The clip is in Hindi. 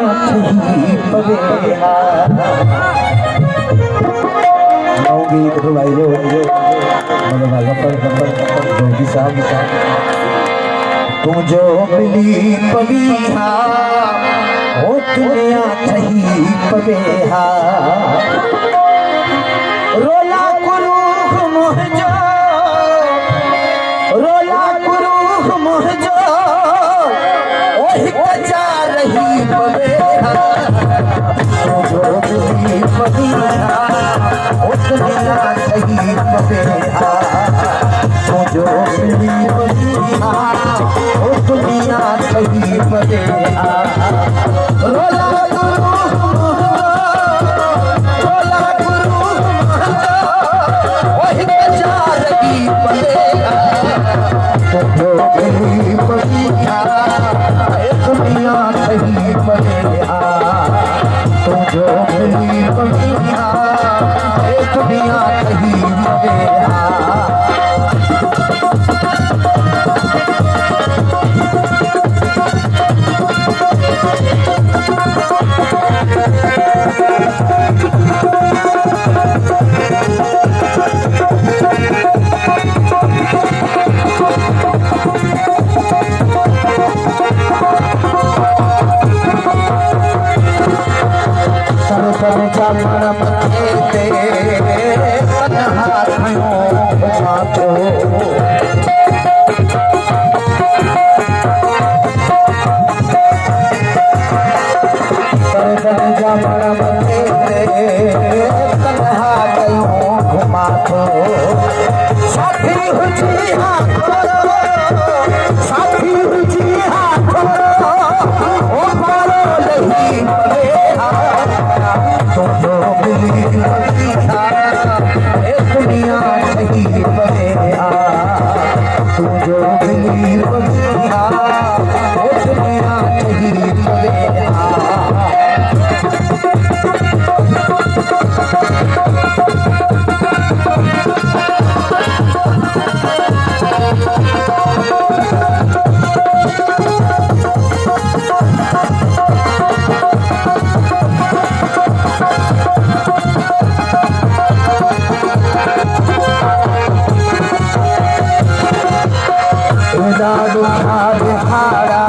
थही पवेहा गीत तो भाई लो मतलब गप्पर जोगी साहब तू जो मिली पवीहा ओ दुनिया थही पवेहा रोला कुरूह मुहजो रोला कुरूह मुहजो ओही कचा रही पवेहा तू जो मिली पवीहा ओ दुनिया थही पवेहा तू जो मिली पवीहा ओ दुनिया थही पवेहा रोला दुनिया थही पवेहा तू जो मिली पवीहा दुनिया थही पवेहा दादू भाड़ा